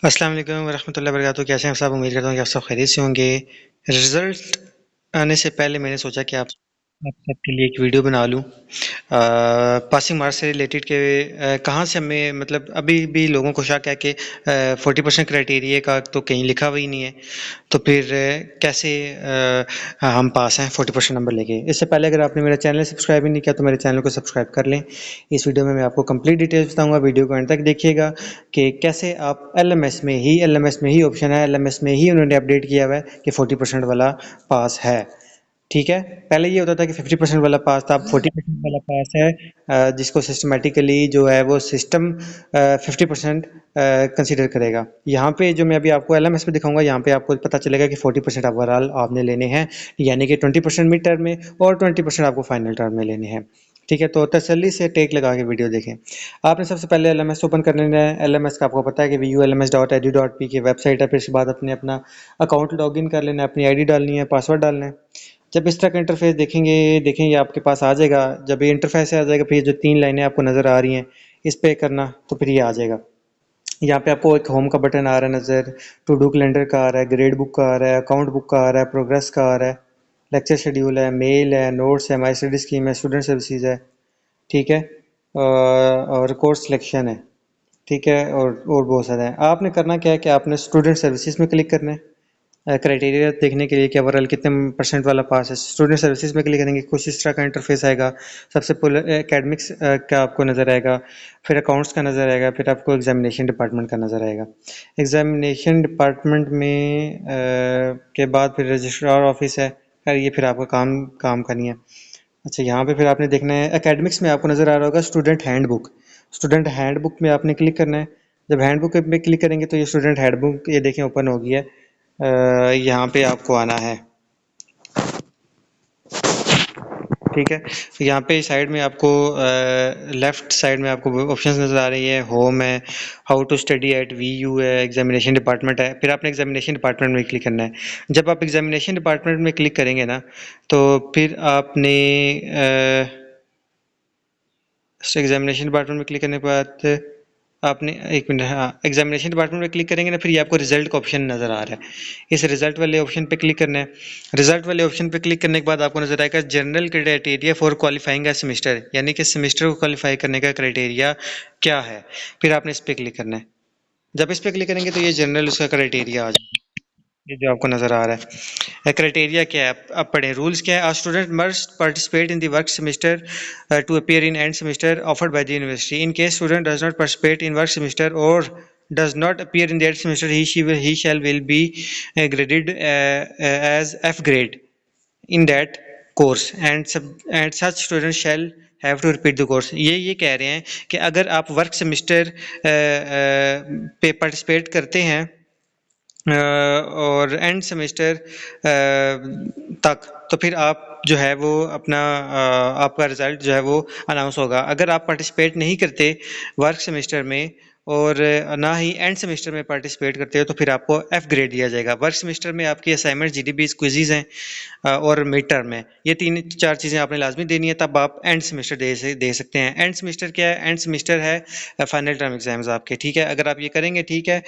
अस्सलाम वालेकुम वरहमतुल्लाहि वबरकातुहू। कैसे हैं आप सब? उम्मीद करता हूँ कि आप सब खैरियत से होंगे। रिजल्ट आने से पहले मैंने सोचा कि आप सबके लिए एक वीडियो बना लूँ। पासिंग मार्क्स से रिलेटेड के कहाँ से हमें मतलब अभी भी लोगों को शक है कि 40% क्राइटेरिया का तो कहीं लिखा हुआ ही नहीं है, तो फिर कैसे हम पास हैं 40% नंबर लेके। इससे पहले अगर आपने मेरा चैनल सब्सक्राइब ही नहीं किया तो मेरे चैनल को सब्सक्राइब कर लें। इस वीडियो में मैं आपको कंप्लीट डिटेल्स बताऊंगा, वीडियो को एंड तक देखिएगा कि कैसे आप एलएमएस में ही ऑप्शन है, एलएमएस में ही उन्होंने अपडेट किया हुआ है कि 40% वाला पास है। ठीक है, पहले ये होता था कि 50% वाला पास था, अब 40% वाला पास है, जिसको सिस्टमेटिकली जो है वो सिस्टम 50% कंसीडर करेगा। यहाँ पे जो मैं अभी आपको एलएमएस पे दिखाऊंगा, यहाँ पे आपको पता चलेगा कि 40% ओवरऑल आपने लेने हैं, यानी कि 20% मिड टर्म में और 20% आपको फाइनल टर्म में लेने हैं। ठीक है, तो तसल्ली से टेक लगा के वीडियो देखें। आपने सबसे पहले एलएमएस ओपन कर लेना है। एलएमएस का आपको पता है कि vulms.edu.p की वेबसाइट है। फिर इसके बाद अपने अपना अकाउंट लॉगिन कर लेना है, अपनी आईडी डालनी है, पासवर्ड डालना है। जब इस तरह का इंटरफेस देखेंगे आपके पास आ जाएगा। जब ये इंटरफेस आ जाएगा, फिर जो 3 लाइनें आपको नज़र आ रही हैं इस पे करना, तो फिर ये आ जाएगा। यहाँ पे आपको एक होम का बटन आ रहा है नज़र, टू डू कैलेंडर का आ रहा है, ग्रेड बुक का आ रहा है, अकाउंट बुक का आ रहा है, प्रोग्रेस का आ रहा है, लेक्चर शेड्यूल है, मेल है, नोट्स है, माई स्टडी स्कीम है, स्टूडेंट सर्विसेज है। ठीक है, और कोर्स सिलेक्शन है। ठीक है, और बहुत सारे हैं। आपने करना क्या है कि आपने स्टूडेंट सर्विसेज में क्लिक करना है। क्राइटेरिया देखने के लिए कि ओवरऑल कितने परसेंट वाला पास है। स्टूडेंट सर्विसेज में क्लिक करेंगे, कुछ इस तरह का इंटरफेस आएगा। सबसे पहले एकेडमिक्स का आपको नज़र आएगा, फिर अकाउंट्स का नज़र आएगा, फिर आपको एग्जामिनेशन डिपार्टमेंट का नज़र आएगा। एग्जामिनेशन डिपार्टमेंट में के बाद फिर रजिस्ट्रार ऑफिस है। खैर ये फिर आपका काम काम करनी है। अच्छा, यहाँ पे फिर आपने देखना है, एकेडमिक्स में आपको नज़र आ रहा होगा स्टूडेंट हैंडबुक। स्टूडेंट हैंडबुक में आपने क्लिक करना है। जब हैंडबुक में क्लिक करेंगे तो ये स्टूडेंट हैंडबुक ये देखें ओपन हो गई है। यहाँ पे आपको आना है। ठीक है, तो यहाँ पे साइड में आपको लेफ्ट साइड में आपको ऑप्शंस नज़र आ रही है। होम है, how to study at V U है, एग्जामिनेशन डिपार्टमेंट है। फिर आपने एग्जामिनेशन डिपार्टमेंट में क्लिक करना है। जब आप एग्जामिनेशन डिपार्टमेंट में क्लिक करेंगे ना, तो फिर आपने एग्जामिनेशन डिपार्टमेंट में क्लिक करने के बाद आपने एक मिनट, हाँ, एग्जामिनेशन डिपार्टमेंट में क्लिक करेंगे ना, फिर ये आपको रिजल्ट का ऑप्शन नज़र आ रहा है। इस रिजल्ट वाले ऑप्शन पे क्लिक करना है। रिजल्ट वाले ऑप्शन पे क्लिक करने के बाद आपको नज़र आएगा general criteria for qualifying A semester, यानी कि सेमेस्टर को क्वालिफाई करने का क्राइटेरिया क्या है। फिर आपने इस पे क्लिक करना है। जब इस पे क्लिक करेंगे तो ये जनरल उसका क्राइटेरिया आ जाएगा, ये जो आपको नज़र आ रहा है। क्राइटेरिया क्या है, आप पढ़ें। रूल्स क्या है, a student must participate in the work semester to appear in end semester offered by the university. In case student does not participate in work semester और does not appear in that semester, he shall will be graded as F grade in that course and such students shall have to repeat the course। ये कह रहे हैं कि अगर आप work semester पे participate करते हैं और एंड सेमेस्टर तक, तो फिर आप जो है वो अपना आपका रिजल्ट जो है वो अनाउंस होगा। अगर आप पार्टिसिपेट नहीं करते वर्क सेमेस्टर में और ना ही एंड सेमेस्टर में पार्टिसिपेट करते हो, तो फिर आपको एफ ग्रेड दिया जाएगा। वर्क सेमेस्टर में आपकी असाइनमेंट जीडीबीज क्विज़ हैं और मिड टर्म है। ये 3-4 चीज़ें आपने लाजमी देनी है, तब आप एंड सेमेस्टर दे सकते हैं। एंड सेमेस्टर क्या है, एंड सेमेस्टर है फाइनल टर्म एग्जाम्स आपके। ठीक है, अगर आप ये करेंगे, ठीक है,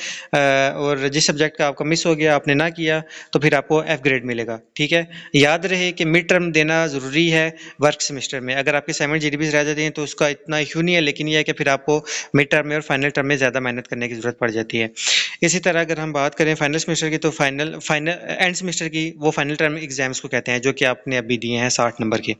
और जिस सब्जेक्ट का आपका मिस हो गया, आपने ना किया, तो फिर आपको एफ ग्रेड मिलेगा। ठीक है, याद रहे कि मिड टर्म देना ज़रूरी है वर्क सेमेस्टर में। अगर आपके असाइनमेंट जीडीबीज रह जाती हैं तो उसका इतना इशू नहीं है, लेकिन यह है कि फिर आपको मिड टर्म में और फाइनल टर्म में ज़्यादा मेहनत करने की ज़रूरत पड़ जाती है। इसी तरह अगर हम बात करें फाइनल सेमेस्टर की, तो फाइनल फाइनल एंड सेमेस्टर की वो फाइनल टर्म एग्जाम्स को कहते हैं, जो कि आपने अभी दिए हैं 60 नंबर के।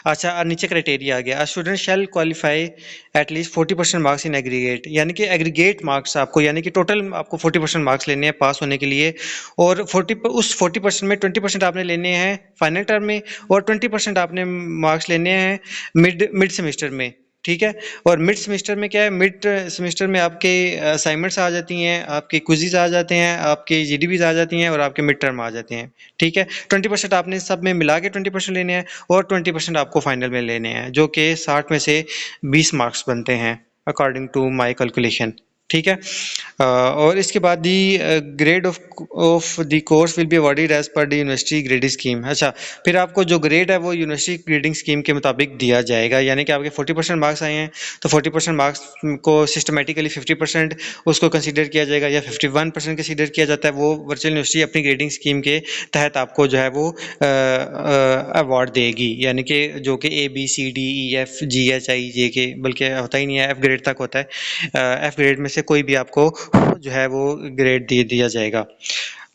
अच्छा, और नीचे क्राइटेरिया आ गया, student shall qualify at least 40% marks in aggregate, यानी कि एग्रीगेट मार्क्स आपको, यानी कि टोटल आपको 40% मार्क्स लेने हैं पास होने के लिए। और 40% में 20% आपने लेने हैं फाइनल टर्म में और 20% आपने मार्क्स लेने हैं मिड सेमेस्टर में। ठीक है, और मिड सेमेस्टर में क्या है, मिड सेमेस्टर में आपके असाइनमेंट्स आ जाती हैं, आपके क्विज़ आ जाते हैं, आपके जीडीबीज आ जाती हैं और आपके मिड टर्म आ जाते हैं। ठीक है, 20% आपने सब में मिला के 20% लेने हैं और 20% आपको फाइनल में लेने हैं, जो कि 60 में से 20 मार्क्स बनते हैं अकॉर्डिंग टू माई कैलकुलेशन। ठीक है। और इसके बाद the grade of the course will be awarded as per the university grading scheme. अच्छा, फिर आपको जो ग्रेड है वो यूनिवर्सिटी ग्रेडिंग स्कीम के मुताबिक दिया जाएगा, यानी कि आपके 40% मार्क्स आए हैं तो 40% मार्क्स को सिस्टमेटिकली 50% उसको कंसीडर किया जाएगा या 51% कंसीडर किया जाता है। वो वर्चुअल यूनिवर्सिटी अपनी ग्रेडिंग स्कीम के तहत आपको जो है वो अवार्ड देगी, यानी कि जो कि ABCDEFGHIJK बल्कि होता ही नहीं है, F ग्रेड तक होता है। F ग्रेड में से कोई भी आपको जो है वो ग्रेड दे दिया जाएगा।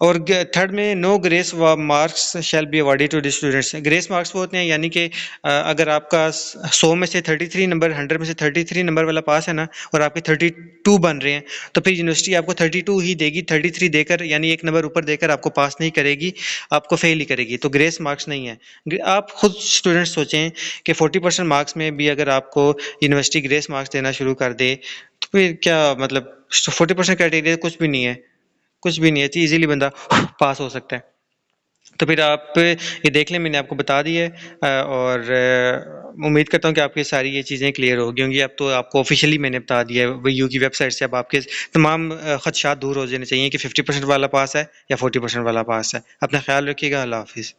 और थर्ड में no grace marks shall be awarded to the students. Grace marks वो होते हैं, यानी कि अगर आपका 100 में से 33 नंबर, 100 में से 33 नंबर वाला पास है ना, और आपके 32 बन रहे हैं, तो फिर यूनिवर्सिटी आपको 32 ही देगी, 33 देकर, यानी एक नंबर ऊपर देकर आपको पास नहीं करेगी, आपको फेल ही करेगी। तो ग्रेस मार्क्स नहीं है। आप खुद स्टूडेंट्स सोचें कि 40% मार्क्स में भी अगर आपको यूनिवर्सिटी ग्रेस मार्क्स देना शुरू कर दे तो फिर क्या मतलब, 40% क्राइटेरिया कुछ भी नहीं है, कुछ भी नहीं है, तो इजीली बंदा पास हो सकता है। तो फिर आप ये देख लें, मैंने आपको बता दिया है। और उम्मीद करता हूँ कि आपकी सारी ये चीज़ें क्लियर हो गई होंगी। अब तो आपको ऑफिशियली मैंने बता दिया है, वीयू की वेबसाइट से अब आपके तमाम खदशात दूर हो जाने चाहिए कि 50% वाला पास है या 40% वाला पास है। अपना ख्याल रखिएगा। अल्लाह हाफिज़।